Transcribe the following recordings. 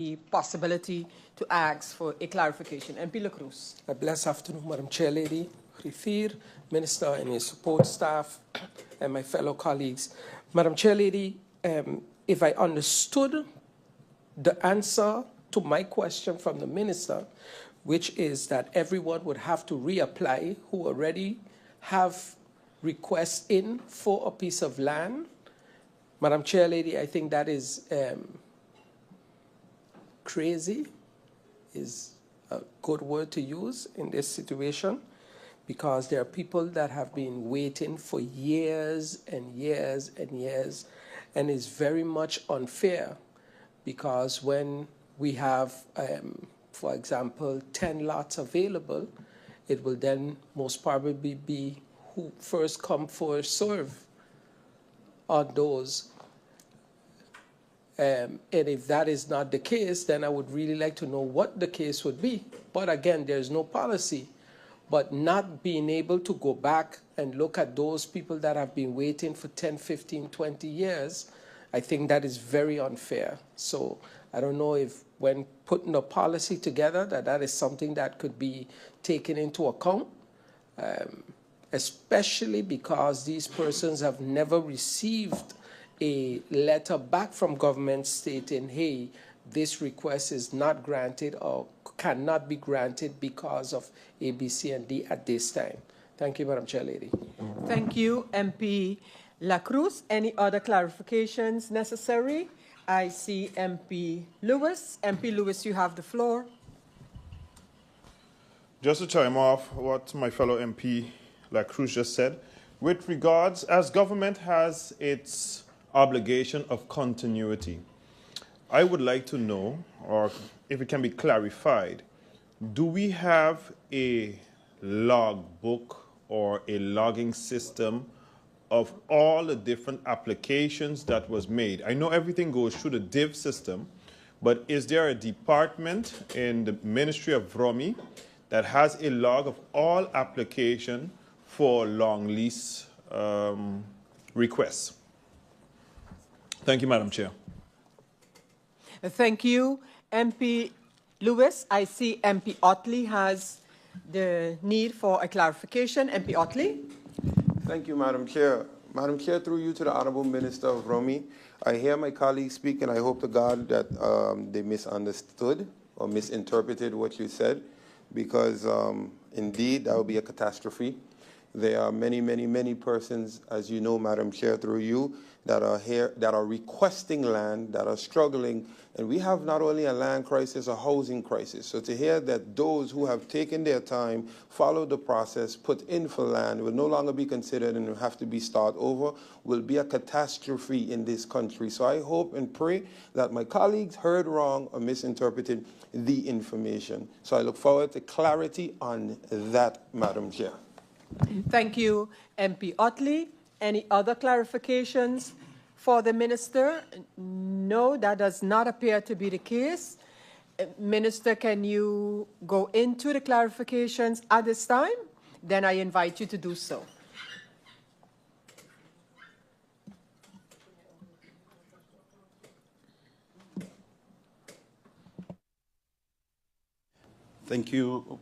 the possibility to ask for a clarification. MP La Cruz. A blessed afternoon, Madam Chair Lady, Rifir, Minister and his support staff, and my fellow colleagues. Madam Chair Lady, if I understood the answer to my question from the Minister, which is that everyone would have to reapply who already have requests in for a piece of land. Madam Chair Lady, I think that is crazy, is a good word to use in this situation, because there are people that have been waiting for years and years and years, and it's very much unfair because when we have, for example, 10 lots available, it will then most probably be who first come, first serve on those. And if that is not the case, then I would really like to know what the case would be. But again, there's no policy. But not being able to go back and look at those people that have been waiting for 10, 15, 20 years, I think that is very unfair. So I don't know if when putting a policy together that is something that could be taken into account, especially because these persons have never received a letter back from government stating, hey, this request is not granted or cannot be granted because of A, B, C, and D at this time. Thank you, Madam Chair Lady. Thank you, MP La Cruz. Any other clarifications necessary? I see MP Lewis. MP Lewis, you have the floor. Just to chime off what my fellow MP La Cruz just said, with regards, as government has its obligation of continuity, I would like to know, or if it can be clarified, do we have a log book or a logging system of all the different applications that was made? I know everything goes through the DIV system, but is there a department in the Ministry of VROMI that has a log of all application for long lease requests? Thank you, Madam Chair. Thank you, MP Lewis. I see MP Otley has the need for a clarification. MP Otley. Thank you, Madam Chair. Madam Chair, through you to the Honorable Minister of Romy, I hear my colleagues speak, and I hope to God that they misunderstood or misinterpreted what you said, because indeed that would be a catastrophe. There are many, many, many persons, as you know, Madam Chair, through you, that are here, that are requesting land, that are struggling, and we have not only a land crisis, a housing crisis. So to hear that those who have taken their time, followed the process, put in for land, will no longer be considered and will have to be start over, will be a catastrophe in this country. So I hope and pray that my colleagues heard wrong or misinterpreted the information. So I look forward to clarity on that, Madam Chair. Thank you, MP Otley. Any other clarifications for the Minister? No, that does not appear to be the case. Minister, can you go into the clarifications at this time? Then I invite you to do so. Thank you.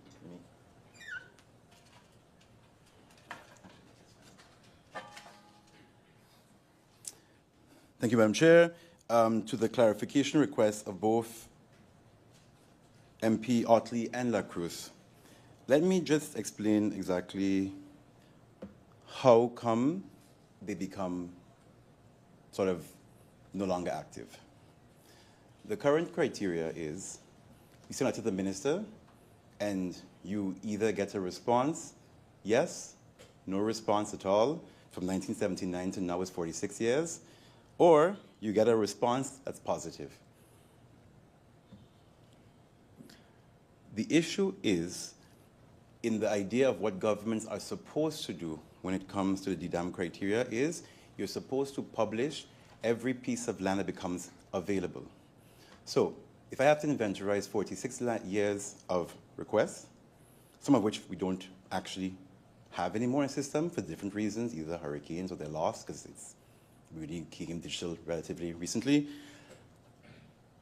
Thank you, Madam Chair. To the clarification request of both MP Otley and La Cruz, let me just explain exactly how come they become sort of no longer active. The current criteria is you send it to the minister and you either get a response, yes, no response at all, from 1979 to now is 46 years, or you get a response that's positive. The issue is in the idea of what governments are supposed to do when it comes to the DDAM criteria is you're supposed to publish every piece of land that becomes available. So if I have to inventorize 46 years of requests, some of which we don't actually have anymore in the system for different reasons, either hurricanes or they're lost because it's really became digital relatively recently.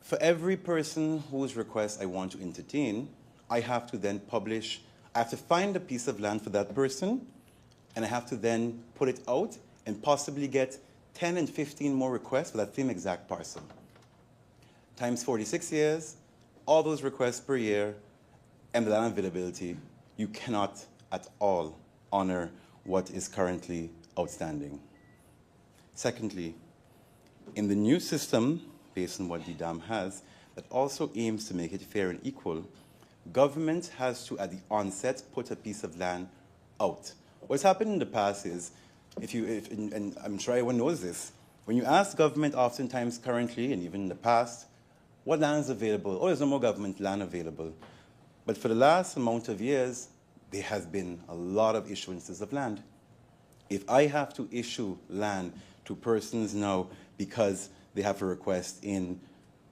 For every person whose request I want to entertain, I have to then publish, I have to find a piece of land for that person, and I have to then put it out and possibly get 10 and 15 more requests for that same exact parcel. Times 46 years, all those requests per year, and the land availability, you cannot at all honor what is currently outstanding. Secondly, in the new system, based on what DDAM has, that also aims to make it fair and equal, government has to, at the onset, put a piece of land out. What's happened in the past is, and I'm sure everyone knows this, when you ask government oftentimes currently, and even in the past, what land is available? Oh, there's no more government land available. But for the last amount of years, there has been a lot of issuances of land. If I have to issue land to persons now because they have a request in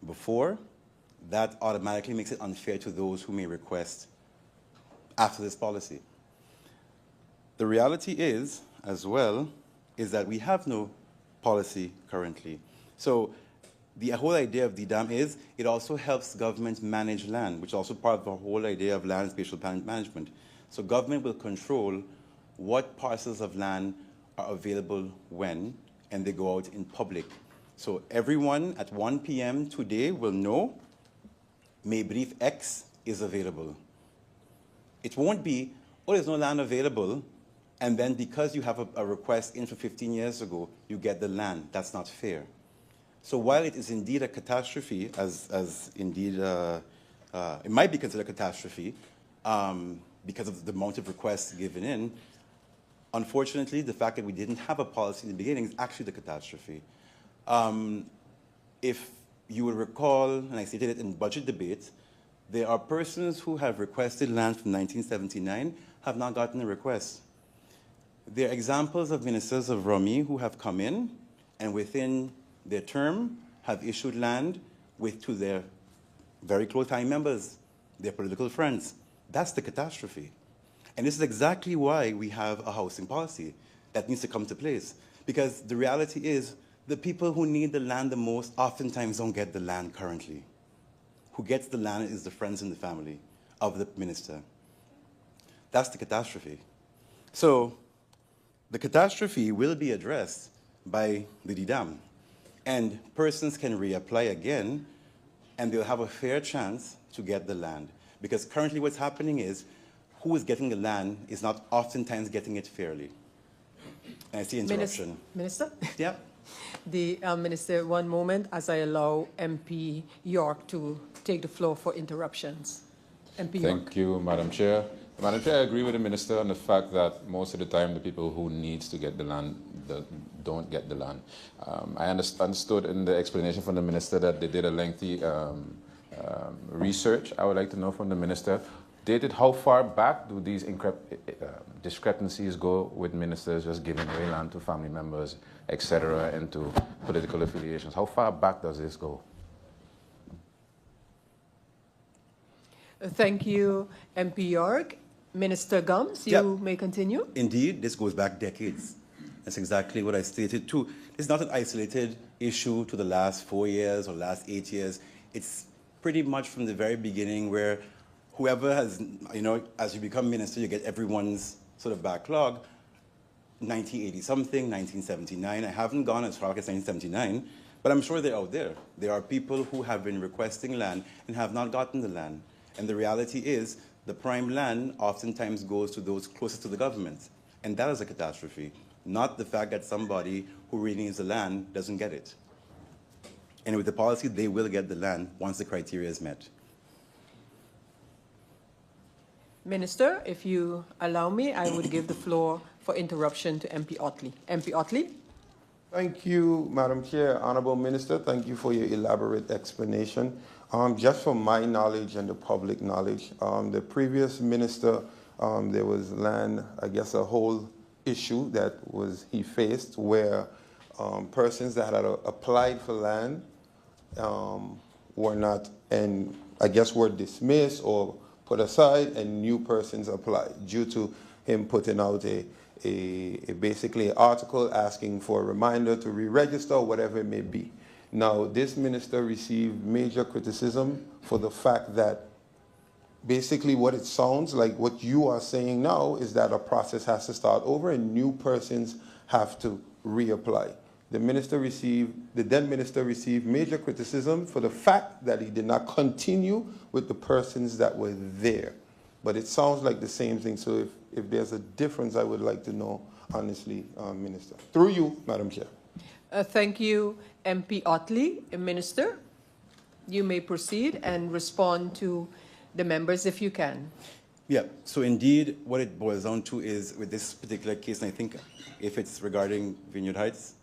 before, that automatically makes it unfair to those who may request after this policy. The reality is, as well, is that we have no policy currently. So the whole idea of DDAM is it also helps government manage land, which is also part of the whole idea of land spatial plan management. So government will control what parcels of land are available when, and they go out in public. So everyone at 1 p.m. today will know May brief X is available. It won't be, oh, there's no land available, and then because you have a request in for 15 years ago, you get the land. That's not fair. So while it is indeed a catastrophe, as indeed it might be considered a catastrophe because of the amount of requests given in, unfortunately, the fact that we didn't have a policy in the beginning is actually the catastrophe. If you will recall, and I stated it in budget debate, there are persons who have requested land from 1979 have not gotten a request. There are examples of ministers of Rumi who have come in and within their term have issued land to their very close family members, their political friends. That's the catastrophe. And this is exactly why we have a housing policy that needs to come to place. Because the reality is the people who need the land the most oftentimes don't get the land currently. Who gets the land is the friends and the family of the minister. That's the catastrophe. So the catastrophe will be addressed by the DDAM. And persons can reapply again, and they'll have a fair chance to get the land. Because currently what's happening is who is getting the land is not oftentimes getting it fairly. And I see interruption. Minister? Yeah. The Minister, one moment as I allow MP York to take the floor for interruptions. MP York. Thank you, Madam Chair. Madam Chair, I agree with the Minister on the fact that most of the time the people who needs to get the land don't get the land. I understood in the explanation from the Minister that they did a lengthy research. I would like to know from the Minister, dated how far back do these discrepancies go with ministers just giving away land to family members, etc., and to political affiliations? How far back does this go? Thank you, MP York. Minister Gums, you may continue. Indeed, this goes back decades. That's exactly what I stated too. It's not an isolated issue to the last 4 years or last 8 years. It's pretty much from the very beginning where whoever has, as you become minister, you get everyone's sort of backlog. 1980-something, 1979. I haven't gone as far as 1979, but I'm sure they're out there. There are people who have been requesting land and have not gotten the land. And the reality is the prime land oftentimes goes to those closest to the government. And that is a catastrophe, not the fact that somebody who really needs the land doesn't get it. And with the policy, they will get the land once the criteria is met. Minister, if you allow me, I would give the floor for interruption to MP Otley. MP Otley. Thank you, Madam Chair. Honorable Minister, thank you for your elaborate explanation. Just from my knowledge and the public knowledge, the previous minister, there was land, I guess, a whole issue that he faced where persons that had applied for land were not, and I guess were dismissed or put aside, and new persons applied due to him putting out basically an article asking for a reminder to re-register, whatever it may be. Now, this minister received major criticism for the fact that basically what it sounds like, what you are saying now, is that a process has to start over and new persons have to reapply. The then minister received major criticism for the fact that he did not continue with the persons that were there. But it sounds like the same thing. So if there's a difference, I would like to know, honestly, Minister. Through you, Madam Chair. Thank you, MP Otley. Minister, you may proceed and respond to the members if you can. Yeah, so indeed, what it boils down to is, with this particular case, and I think if it's regarding Vineyard Heights,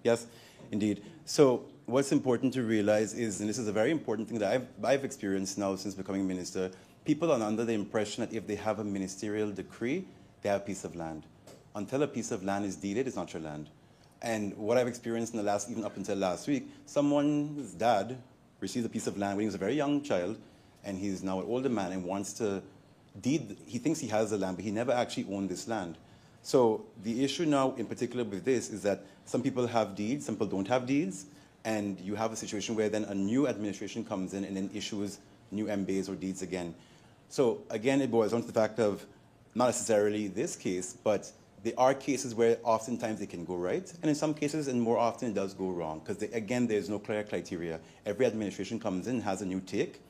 yes, indeed. So what's important to realize is, and this is a very important thing that I've experienced now since becoming minister, people are under the impression that if they have a ministerial decree, they have a piece of land. Until a piece of land is deeded, it's not your land. And what I've experienced in the even up until last week, someone's dad received a piece of land when he was a very young child, and he's now an older man and wants to deed, he thinks he has the land, but he never actually owned this land. So the issue now in particular with this is that some people have deeds, some people don't have deeds, and you have a situation where then a new administration comes in and then issues new MBAs or deeds again. So again, it boils down to the fact of not necessarily this case, but there are cases where oftentimes they can go right, and in some cases, and more often, it does go wrong, because again, there's no clear criteria. Every administration comes in, has a new take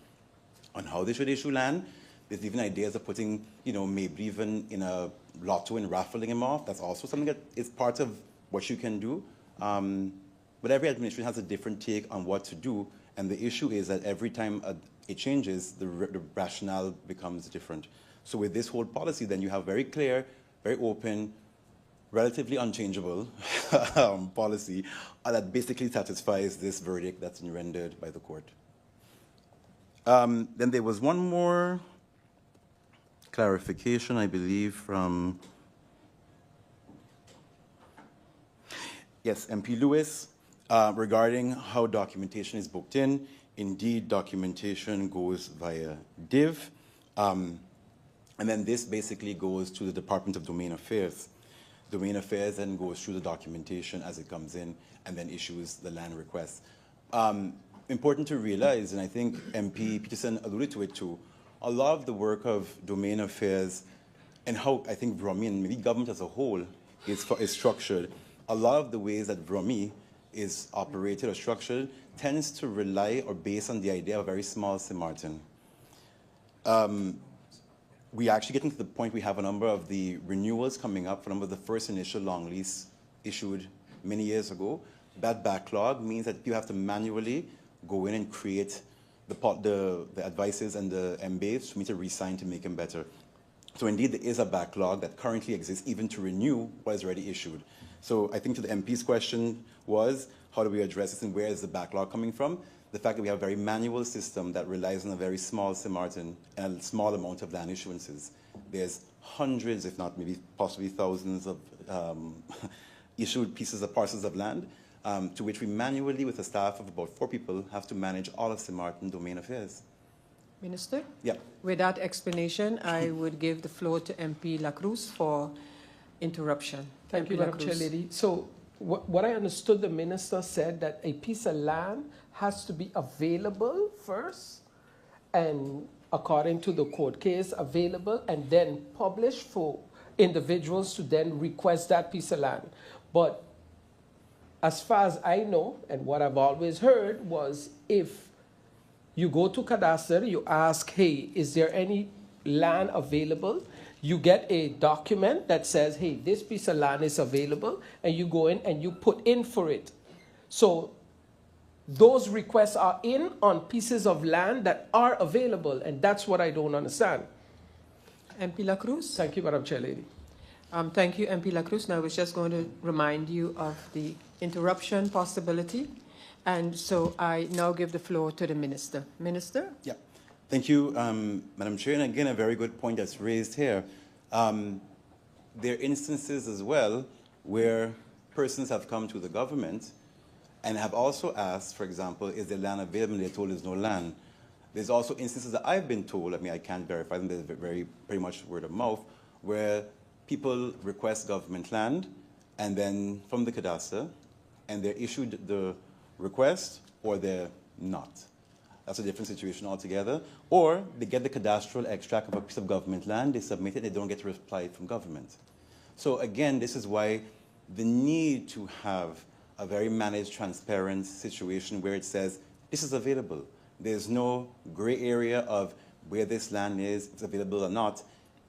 on how they should issue land. There's even ideas of putting, maybe even in a lotto and raffling him off. That's also something that is part of what you can do. But every administration has a different take on what to do, and the issue is that every time it changes, the rationale becomes different. So with this whole policy, then you have very clear, very open, relatively unchangeable policy that basically satisfies this verdict that's been rendered by the court. Then there was one more clarification, I believe, from, yes, MP Lewis, regarding how documentation is booked in. Indeed, documentation goes via DIV. And then this basically goes to the Department of Domain Affairs. Domain Affairs then goes through the documentation as it comes in and then issues the land request. Important to realize, and I think MP Peterson alluded to it too, a lot of the work of Domain Affairs and how I think VROMI and maybe government as a whole is structured, a lot of the ways that VROMI is operated or structured tends to rely or base on the idea of a very small St. Martin. We actually getting to the point we have a number of the renewals coming up for a number of the first initial long lease issued many years ago. That backlog means that you have to manually go in and create the advices and the MBAs for me to re-sign to make them better. So indeed, there is a backlog that currently exists even to renew what is already issued. So I think to the MP's question was, how do we address this and where is the backlog coming from? The fact that we have a very manual system that relies on a very small St. Martin and a small amount of land issuances. There's hundreds, if not maybe possibly thousands of issued pieces of parcels of land to which we manually, with a staff of about 4 people, have to manage all of St. Martin Domain Affairs. Minister? Yeah. With that explanation, I would give the floor to MP La Cruz for interruption. Thank you, Madam Chair Lady. So what I understood the minister said that a piece of land has to be available first, and according to the court case, available and then published for individuals to then request that piece of land. But as far as I know, and what I've always heard was, if you go to Cadastre, you ask, hey, is there any land available? You get a document that says, hey, this piece of land is available, and you go in and you put in for it. So those requests are in on pieces of land that are available, and that's what I don't understand. MP La Cruz? Thank you, Madam Chair Lady. Thank you, MP La Cruz. Now, I was just going to remind you of the interruption possibility. And so I now give the floor to the Minister. Minister? Yeah. Thank you, Madam Chair. And again, a very good point that's raised here. There are instances as well where persons have come to the government and have also asked, for example, is there land available? And they're told there's no land. There's also instances that I've been told, I mean, I can't verify them, they're very much word of mouth, where people request government land and then from the cadastre, and they're issued the request or they're not. That's a different situation altogether. Or they get the cadastral extract of a piece of government land, they submit it, they don't get a reply from government. So again, this is why the need to have a very managed, transparent situation where it says, this is available. There's no gray area of where this land is, it's available or not.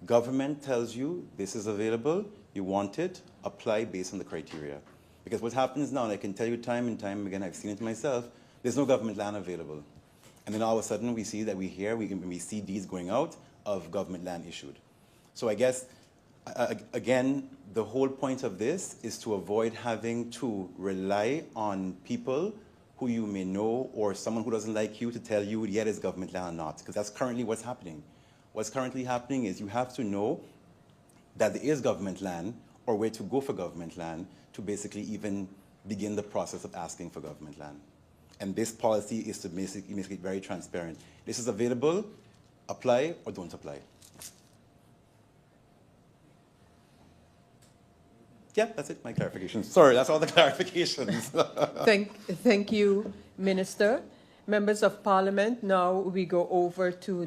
Government tells you this is available, you want it, apply based on the criteria. Because what happens now, and I can tell you time and time again, I've seen it myself, there's no government land available. And then all of a sudden we see that we see deeds going out of government land issued. So I guess, again, the whole point of this is to avoid having to rely on people who you may know or someone who doesn't like you to tell you, yeah, there's government land or not, because that's currently what's happening. What's currently happening is you have to know that there is government land or where to go for government land to basically even begin the process of asking for government land. And this policy is to make it very transparent. This is available, apply or don't apply. Yeah, that's it, my clarifications. Sorry, that's all the clarifications. Thank you, Minister. Members of Parliament, now we go over to